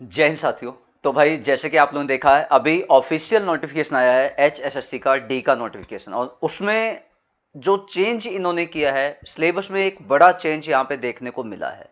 जय हिंद साथियों। तो भाई जैसे कि आप लोगों ने देखा है अभी ऑफिशियल नोटिफिकेशन आया है एचएसएससी का डी का नोटिफिकेशन, और उसमें जो चेंज इन्होंने किया है सिलेबस में, एक बड़ा चेंज यहाँ पे देखने को मिला है।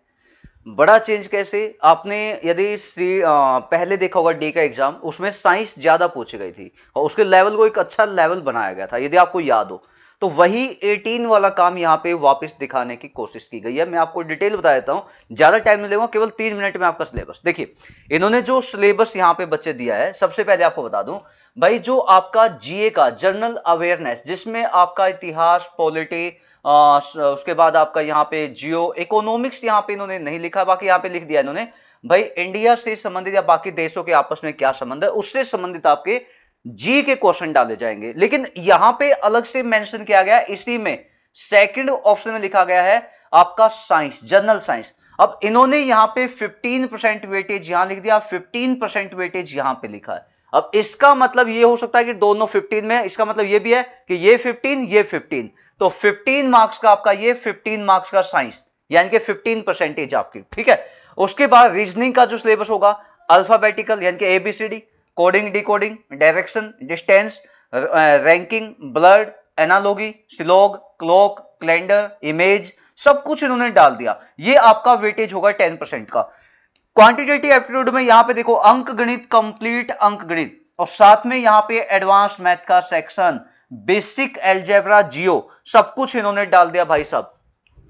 बड़ा चेंज कैसे? आपने यदि पहले देखा होगा डी का एग्जाम, उसमें साइंस ज्यादा पूछी गई थी और उसके लेवल को एक अच्छा लेवल बनाया गया था, यदि आपको याद हो। तो वही 18 वाला काम यहाँ पे वापस दिखाने की कोशिश की गई है। मैं आपको डिटेल बता देता हूं, ज्यादा टाइम नहीं लेगा, केवल 3 मिनट में आपका सिलेबस देखिए। इन्होंने जो सिलेबस यहाँ पे बच्चे दिया है, सबसे पहले आपको बता दूं भाई, जो आपका जीए का जनरल अवेयरनेस, जिसमें आपका इतिहास, पॉलिटी, उसके बाद आपका यहाँ पे जियो इकोनॉमिक्स, यहाँ पे इन्होंने नहीं लिखा, बाकी यहाँ पे लिख दिया इन्होंने भाई इंडिया से संबंधित या बाकी देशों के आपस में क्या संबंध है, उससे संबंधित आपके जी के क्वेश्चन डाले जाएंगे। लेकिन यहां पे अलग से मेंशन किया गया, इसी में सेकंड ऑप्शन में लिखा गया है आपका साइंस, जनरल साइंस। अब इन्होंने यहां पे 15% वेटेज यहां लिख दिया, 15% वेटेज यहां पे लिखा है। अब इसका मतलब ये हो सकता है कि दोनों 15 में, इसका मतलब ये भी है कि ये 15 ये 15, तो 15 मार्क्स का आपका ये, 15 मार्क्स का साइंस, यानी कि 15% आपकी, ठीक है। उसके बाद रीजनिंग का जो सिलेबस होगा, अल्फाबेटिकल यानी कि A B C D, coding, decoding, direction, distance, ranking, blood, analogy, स्लॉग, क्लॉक, कैलेंडर, इमेज, सब कुछ इन्होंने डाल दिया। ये आपका वेटेज होगा 10% का। क्वांटिटेटिव एप्टीट्यूड में यहां पे देखो अंक गणित, कंप्लीट अंक गणित, और साथ में यहां पे एडवांस मैथ का सेक्शन, बेसिक एल्जेब्रा, जियो, सब कुछ इन्होंने डाल दिया भाई साहब।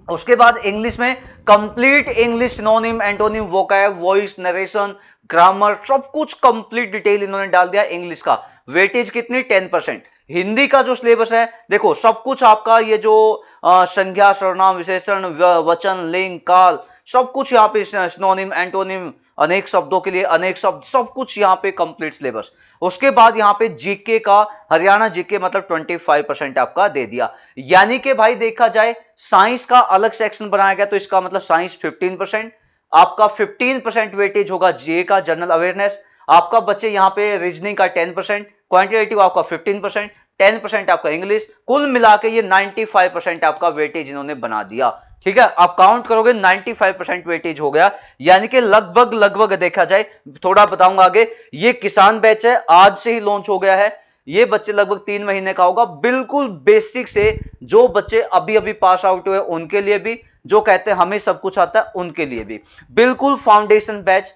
उसके बाद इंग्लिश में complete English, synonym, antonym, vocab, voice, narration, grammar, सब कुछ कंप्लीट डिटेल इन्होंने डाल दिया इंग्लिश का। वेटेज कितनी? 10%। हिंदी का जो सिलेबस है देखो, सब कुछ आपका ये जो संज्ञा, सर्वनाम, विशेषण, वचन, लिंग, काल, सब कुछ यहाँ पे, सिनोनिम, एंटोनिम, अनेक शब्दों के लिए अनेक शब्द, सब कुछ यहाँ पे कंप्लीट सिलेबस। उसके बाद यहाँ पे जीके का, हरियाणा जीके मतलब 25% आपका दे दिया। यानी कि भाई देखा जाए, साइंस का अलग सेक्शन बनाया गया, तो इसका मतलब साइंस 15%, आपका 15% वेटेज होगा जीए का, जनरल अवेयरनेस। आपका बच्चे यहाँ पे रीजनिंग का 10%, क्वांटिटेटिव आपका 15%, 10% आपका इंग्लिश, कुल मिला के ये 95% आपका वेटेज इन्होंने बना दिया। ठीक है, आप काउंट करोगे 95% वेटेज हो गया, यानी कि लगभग लगभग देखा जाए, थोड़ा बताऊंगा आगे, ये किसान बैच है, आज से ही लॉन्च हो गया है। ये बच्चे लगभग 3 महीने का होगा, बिल्कुल बेसिक से जो बच्चे अभी अभी पास आउट हुए उनके लिए भी, जो कहते हैं हमें सब कुछ आता है उनके लिए भी, बिल्कुल फाउंडेशन बैच।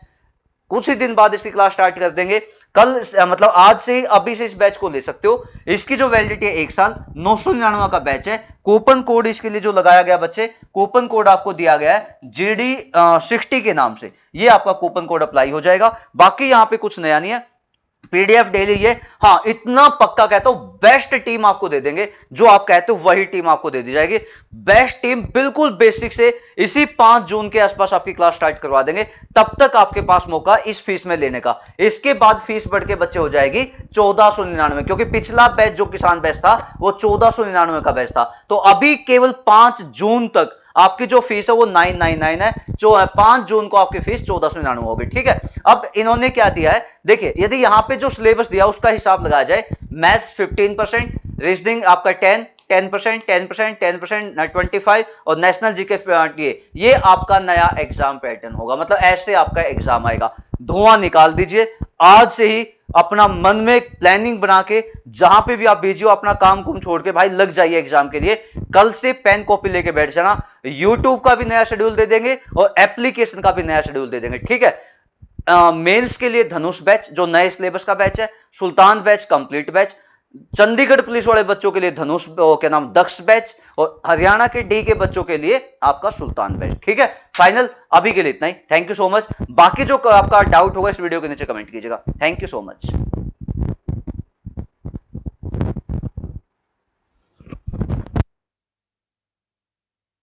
कुछ ही दिन बाद इसकी क्लास स्टार्ट कर देंगे, कल मतलब आज से ही, अभी से इस बैच को ले सकते हो। इसकी जो वैलिडिटी है 1 साल, 999 का बैच है। कूपन कोड इसके लिए जो लगाया गया बच्चे, कूपन कोड आपको दिया गया है जीडी 60 के नाम से, ये आपका कूपन कोड अप्लाई हो जाएगा। बाकी यहां पे कुछ नया नहीं है, पीडीएफ डेली ये, हाँ इतना पक्का कहता हूं, बेस्ट टीम आपको दे देंगे, जो आप कहते हो वही टीम आपको दे दी जाएगी। बेस्ट टीम, बिल्कुल बेसिक से इसी 5 जून के आसपास आपकी क्लास स्टार्ट करवा देंगे। तब तक आपके पास मौका इस फीस में लेने का। इसके बाद फीस बढ़ के बच्चे हो जाएगी 1499, क्योंकि पिछला बैच जो किसान बैच था वो 1499 का बैच था। तो अभी केवल 5 जून तक आपकी जो फीस है वो 999 है, जो 5 जून को आपकी फीस 1499 होगी। ठीक है, अब इन्होंने क्या दिया है देखिए, यदि यहां पे जो सिलेबस दिया उसका हिसाब लगाया जाए, मैथ्स 15%, रीजनिंग आपका 10%, 10%, 10%, 25, और नेशनल जीके ये आपका नया एग्जाम पैटर्न होगा। मतलब ऐसे आपका एग्जाम आएगा। धुआं निकाल दीजिए आज से ही, अपना मन में प्लानिंग बना के, जहां पे भी आप बिजी हो अपना काम कुम छोड़ के भाई लग जाइए एग्जाम के लिए। कल से पेन कॉपी लेके बैठ जाना। यूट्यूब का भी नया शेड्यूल दे देंगे और एप्लीकेशन का भी नया शेड्यूल दे देंगे। ठीक है, मेंस के लिए धनुष बैच जो नए सिलेबस का बैच है, Sultan batch complete batch, Chandigarh police वाले बच्चों के लिए धनुष क्या नाम दक्ष बैच, और हरियाणा के डी के बच्चों के लिए आपका सुल्तान बैच। ठीक है, फाइनल अभी के लिए इतना ही। Thank you so much. बाकी जो आपका डाउट होगा इस वीडियो के नीचे कमेंट कीजिएगा। Thank you so much.